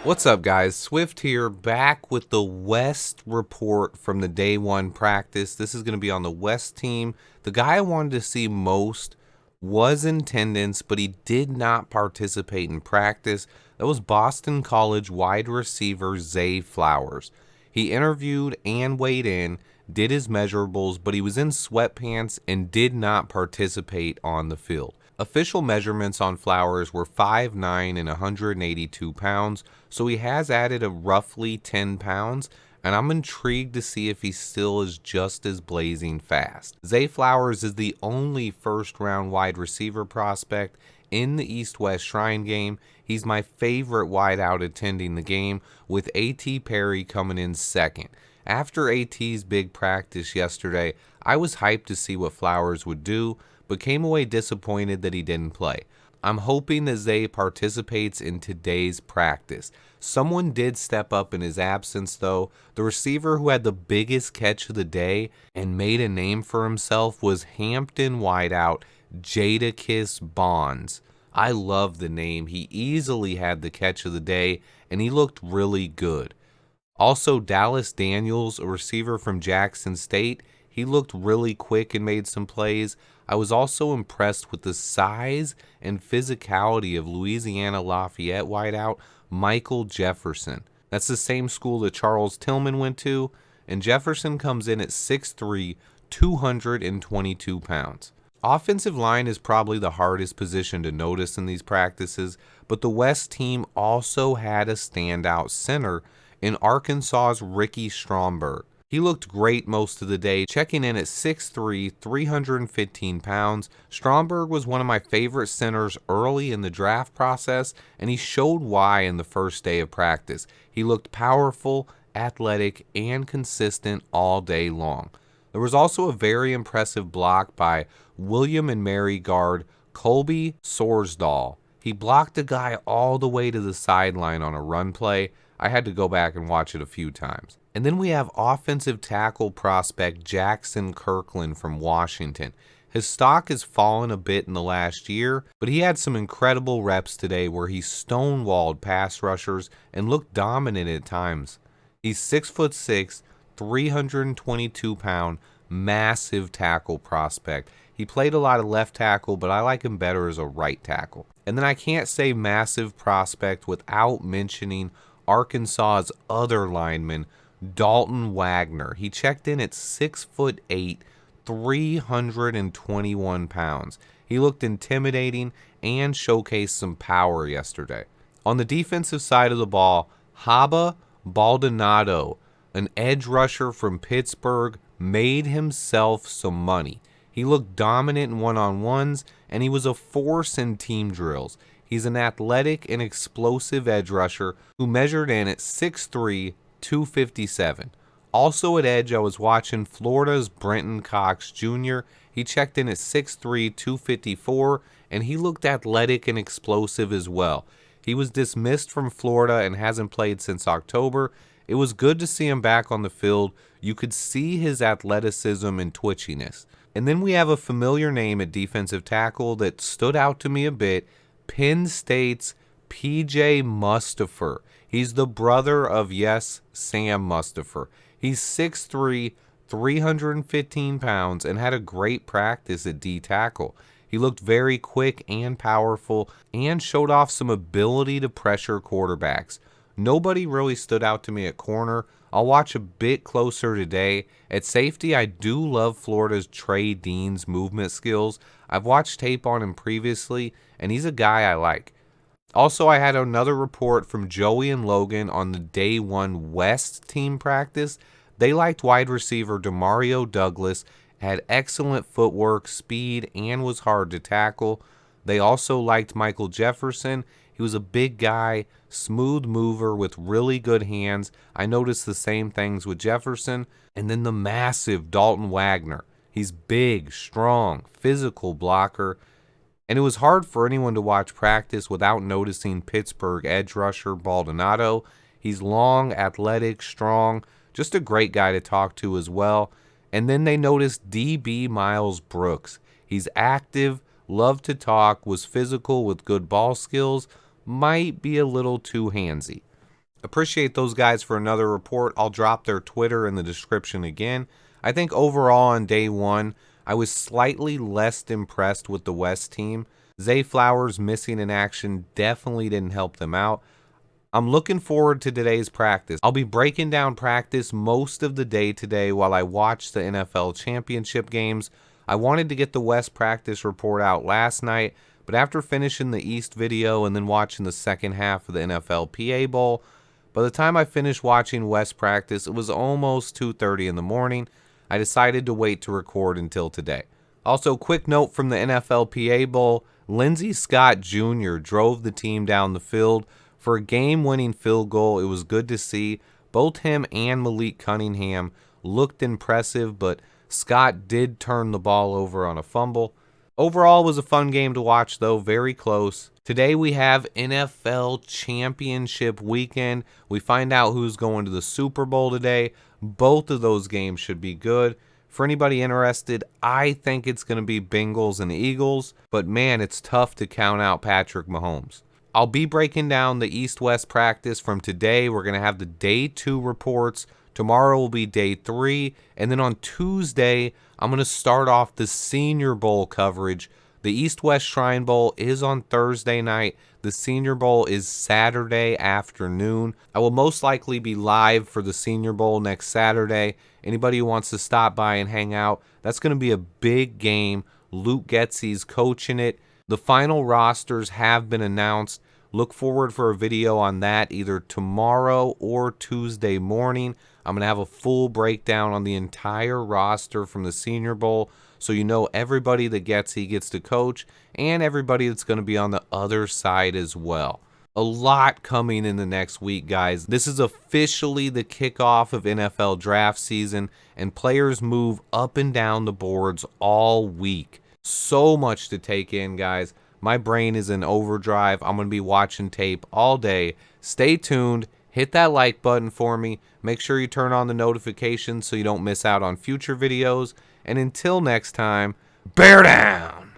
What's up, guys? Swift here, back with the West report from the day one practice. This is going to be on the West team. The guy I wanted to see most was in attendance, but he did not participate in practice. That was Boston College wide receiver Zay Flowers. He interviewed and weighed in, did his measurables, but he was in sweatpants and did not participate on the field. Official measurements on Flowers were 5'9" and 182 pounds, so he has added a roughly 10 pounds, and I'm intrigued to see if he still is just as blazing fast. Zay Flowers is the only first-round wide receiver prospect in the East-West Shrine game. He's my favorite wideout attending the game, with A.T. Perry coming in second. After A.T.'s big practice yesterday, I was hyped to see what Flowers would do, but came away disappointed that he didn't play. I'm hoping that Zay participates in today's practice. Someone did step up in his absence, though. The receiver who had the biggest catch of the day and made a name for himself was Hampton wideout Jadakiss Bonds. I love the name. He easily had the catch of the day, and he looked really good. Also, Dallas Daniels, a receiver from Jackson State, he looked really quick and made some plays. I was also impressed with the size and physicality of Louisiana Lafayette wideout Michael Jefferson. That's the same school that Charles Tillman went to, and Jefferson comes in at 6'3", 222 pounds. Offensive line is probably the hardest position to notice in these practices, but the West team also had a standout center in Arkansas's Ricky Stromburg. He looked great most of the day, checking in at 6'3", 315 pounds. Stromburg was one of my favorite centers early in the draft process, and he showed why in the first day of practice. He looked powerful, athletic, and consistent all day long. There was also a very impressive block by William and Mary guard Colby Sorsdahl. He blocked a guy all the way to the sideline on a run play. I had to go back and watch it a few times. And then we have offensive tackle prospect Jackson Kirkland from Washington. His stock has fallen a bit in the last year, but he had some incredible reps today where he stonewalled pass rushers and looked dominant at times. He's 6'6", 322-pound, massive tackle prospect. He played a lot of left tackle, but I like him better as a right tackle. And then I can't say massive prospect without mentioning Arkansas's other lineman, Dalton Wagner. He checked in at 6'8", 321 pounds. He looked intimidating and showcased some power yesterday. On the defensive side of the ball, Haba Baldonado, an edge rusher from Pittsburgh, made himself some money. He looked dominant in one-on-ones, and he was a force in team drills. He's an athletic and explosive edge rusher who measured in at 6'3", 257. Also at edge, I was watching Florida's Brenton Cox Jr. He checked in at 6'3", 254, and he looked athletic and explosive as well. He was dismissed from Florida and hasn't played since October. It was good to see him back on the field. You could see his athleticism and twitchiness. And then we have a familiar name at defensive tackle that stood out to me a bit, Penn State's P.J. Mustipher. He's the brother of, yes, Sam Mustipher. He's 6'3", 315 pounds, and had a great practice at D tackle. He looked very quick and powerful and showed off some ability to pressure quarterbacks. Nobody really stood out to me at corner. I'll watch a bit closer today. At safety, I do love Florida's Trey Dean's movement skills. I've watched tape on him previously, and he's a guy I like. Also, I had another report from Joey and Logan on the day one West team practice. They liked wide receiver Demario Douglas, had excellent footwork, speed, and was hard to tackle. They also liked Michael Jefferson. He was a big guy, smooth mover with really good hands. I noticed the same things with Jefferson. And then the massive Dalton Wagner. He's big, strong, physical blocker. And it was hard for anyone to watch practice without noticing Pittsburgh edge rusher Baldonado. He's long, athletic, strong, just a great guy to talk to as well. And then they noticed DB Miles Brooks. He's active, loved to talk, was physical with good ball skills, might be a little too handsy. Appreciate those guys for another report. I'll drop their Twitter in the description again. I think overall on day one, I was slightly less impressed with the West team. Zay Flowers missing in action definitely didn't help them out. I'm looking forward to today's practice. I'll be breaking down practice most of the day today while I watch the NFL championship games. I wanted to get the West practice report out last night, but after finishing the East video and then watching the second half of the NFL PA Bowl, by the time I finished watching West practice, it was almost 2:30 in the morning. I decided to wait to record until today. Also, quick note from the NFL PA Bowl, Lindsey Scott Jr. drove the team down the field for a game-winning field goal. It was good to see. Both him and Malik Cunningham looked impressive, but Scott did turn the ball over on a fumble. Overall, it was a fun game to watch, though, very close. Today we have NFL Championship Weekend. We find out who's going to the Super Bowl today. Both of those games should be good. For anybody interested, I think it's going to be Bengals and Eagles, but man, it's tough to count out Patrick Mahomes. I'll be breaking down the East-West practice from today. We're going to have the day 2 reports. Tomorrow will be day 3. And then on Tuesday, I'm going to start off the Senior Bowl coverage. The East-West Shrine Bowl is on Thursday night. The Senior Bowl is Saturday afternoon. I will most likely be live for the Senior Bowl next Saturday. Anybody who wants to stop by and hang out, that's going to be a big game. Luke Getsy's coaching it. The final rosters have been announced. Look forward for a video on that either tomorrow or Tuesday morning. I'm going to have a full breakdown on the entire roster from the Senior Bowl, so you know everybody that Getsy gets to coach and everybody that's going to be on the other side as well. A lot coming in the next week, guys. This is officially the kickoff of NFL draft season, and players move up and down the boards all week. So much to take in, guys. My brain is in overdrive. I'm going to be watching tape all day. Stay tuned. Hit that like button for me. Make sure you turn on the notifications so you don't miss out on future videos. And until next time, bear down!